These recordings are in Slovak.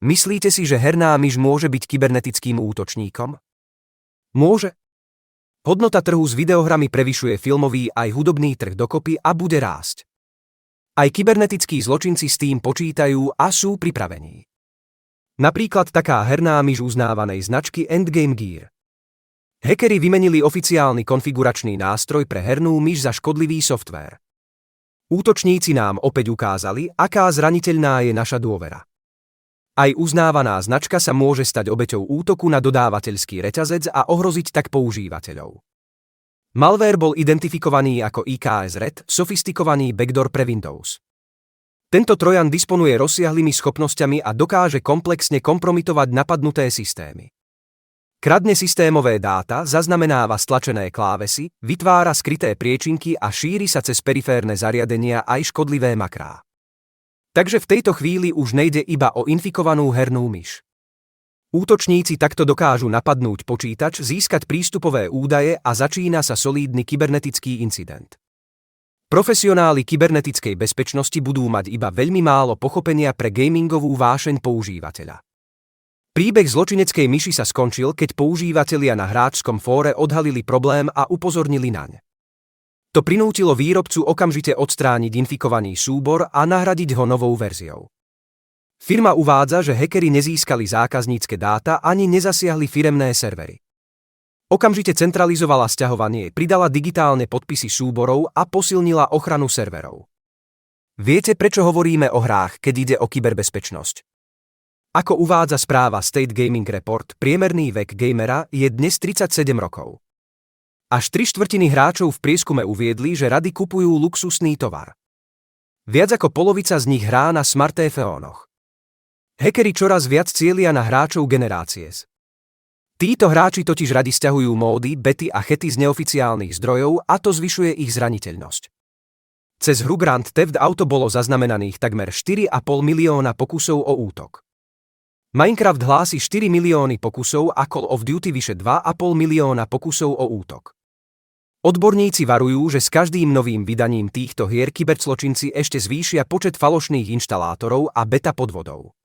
Myslíte si, že herná myš môže byť kybernetickým útočníkom? Môže. Hodnota trhu s videohrami prevyšuje filmový aj hudobný trh dokopy a bude rásť. Aj kybernetickí zločinci s tým počítajú a sú pripravení. Napríklad taká herná myš uznávanej značky Endgame Gear. Hackeri vymenili oficiálny konfiguračný nástroj pre hernú myš za škodlivý softvér. Útočníci nám opäť ukázali, aká zraniteľná je naša dôvera. Aj uznávaná značka sa môže stať obeťou útoku na dodávateľský reťazec a ohroziť tak používateľov. Malware bol identifikovaný ako IKS Red, sofistikovaný backdoor pre Windows. Tento trojan disponuje rozsiahlymi schopnosťami a dokáže komplexne kompromitovať napadnuté systémy. Kradne systémové dáta, zaznamenáva stlačené klávesy, vytvára skryté priečinky a šíri sa cez periférne zariadenia aj škodlivé makrá. Takže v tejto chvíli už nejde iba o infikovanú hernú myš. Útočníci takto dokážu napadnúť počítač, získať prístupové údaje a začína sa solídny kybernetický incident. Profesionáli kybernetickej bezpečnosti budú mať iba veľmi málo pochopenia pre gamingovú vášeň používateľa. Príbeh zločineckej myši sa skončil, keď používatelia na hráčskom fóre odhalili problém a upozornili naň. To prinútilo výrobcu okamžite odstrániť infikovaný súbor a nahradiť ho novou verziou. Firma uvádza, že hackeri nezískali zákaznícke dáta ani nezasiahli firemné servery. Okamžite centralizovala sťahovanie, pridala digitálne podpisy súborov a posilnila ochranu serverov. Viete, prečo hovoríme o hrách, keď ide o kyberbezpečnosť? Ako uvádza správa State Gaming Report, priemerný vek gamera je dnes 37 rokov. Až 3/4 hráčov v prieskume uviedli, že radi kupujú luxusný tovar. Viac ako polovica z nich hrá na smartfónoch. Hackeri čoraz viac cielia na hráčov generácie Z. Títo hráči totiž radi sťahujú módy, bety a chety z neoficiálnych zdrojov a to zvyšuje ich zraniteľnosť. Cez hru Grand Theft Auto bolo zaznamenaných takmer 4,5 milióna pokusov o útok. Minecraft hlási 4 milióny pokusov a Call of Duty vyše 2,5 milióna pokusov o útok. Odborníci varujú, že s každým novým vydaním týchto hier kyberzločinci ešte zvýšia počet falošných inštalátorov a beta podvodov.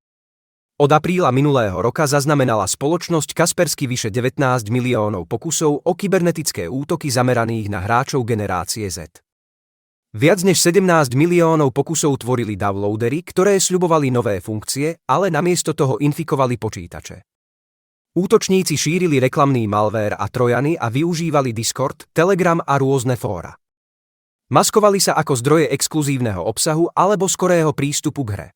Od apríla minulého roka zaznamenala spoločnosť Kaspersky vyše 19 miliónov pokusov o kybernetické útoky zameraných na hráčov generácie Z. Viac než 17 miliónov pokusov tvorili downloadery, ktoré sľubovali nové funkcie, ale namiesto toho infikovali počítače. Útočníci šírili reklamný malware a trojany a využívali Discord, Telegram a rôzne fóra. Maskovali sa ako zdroje exkluzívneho obsahu alebo skorého prístupu k hre.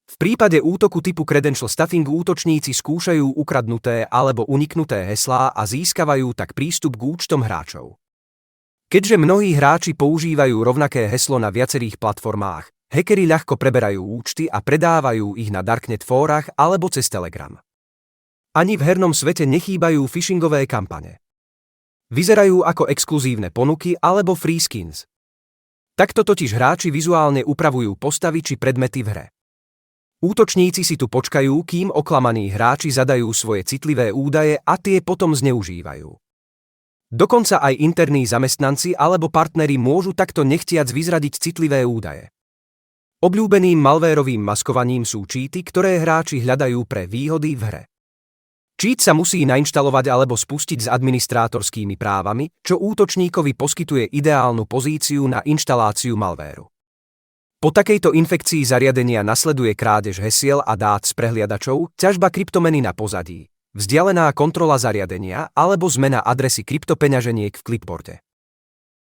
V prípade útoku typu credential stuffing útočníci skúšajú ukradnuté alebo uniknuté heslá a získavajú tak prístup k účtom hráčov. Keďže mnohí hráči používajú rovnaké heslo na viacerých platformách, hackeri ľahko preberajú účty a predávajú ich na darknet fórach alebo cez Telegram. Ani v hernom svete nechýbajú phishingové kampane. Vyzerajú ako exkluzívne ponuky alebo free skins. Takto totiž hráči vizuálne upravujú postavy či predmety v hre. Útočníci si tu počkajú, kým oklamaní hráči zadajú svoje citlivé údaje a tie potom zneužívajú. Dokonca aj interní zamestnanci alebo partneri môžu takto nechtiac vyzradiť citlivé údaje. Obľúbeným malvérovým maskovaním sú cheaty, ktoré hráči hľadajú pre výhody v hre. Cheat sa musí nainštalovať alebo spustiť s administrátorskými právami, čo útočníkovi poskytuje ideálnu pozíciu na inštaláciu malvéru. Po takejto infekcii zariadenia nasleduje krádež hesiel a dát z prehliadačov, ťažba kryptomeny na pozadí, vzdialená kontrola zariadenia alebo zmena adresy kryptopeňaženiek v clipboarde.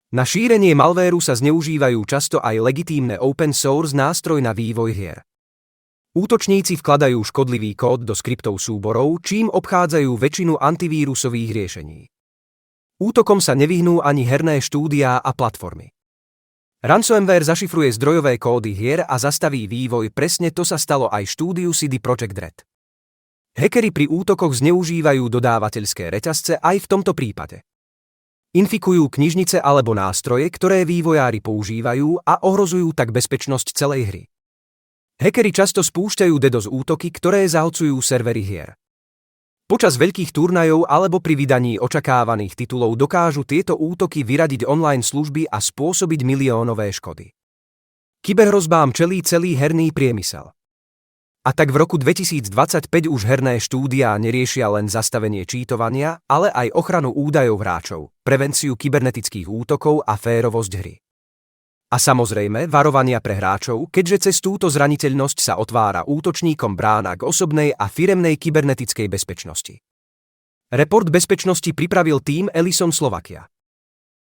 Na šírenie malvéru sa zneužívajú často aj legitímne open source nástroj na vývoj hier. Útočníci vkladajú škodlivý kód do skriptov súborov, čím obchádzajú väčšinu antivírusových riešení. Útokom sa nevyhnú ani herné štúdiá a platformy. Ransomware zašifruje zdrojové kódy hier a zastaví vývoj, presne to sa stalo aj štúdiu CD Projekt Red. Hackeri pri útokoch zneužívajú dodávateľské reťazce aj v tomto prípade. Infikujú knižnice alebo nástroje, ktoré vývojári používajú a ohrozujú tak bezpečnosť celej hry. Hackeri často spúšťajú DDoS útoky, ktoré zahlcujú servery hier. Počas veľkých turnajov alebo pri vydaní očakávaných titulov dokážu tieto útoky vyradiť online služby a spôsobiť miliónové škody. Kyberhrozbám čelí celý herný priemysel. A tak v roku 2025 už herné štúdiá neriešia len zastavenie čítovania, ale aj ochranu údajov hráčov, prevenciu kybernetických útokov a férovosť hry. A samozrejme varovania pre hráčov, keďže cez túto zraniteľnosť sa otvára útočníkom brána k osobnej a firemnej kybernetickej bezpečnosti. Report bezpečnosti pripravil tím Ellison Slovakia.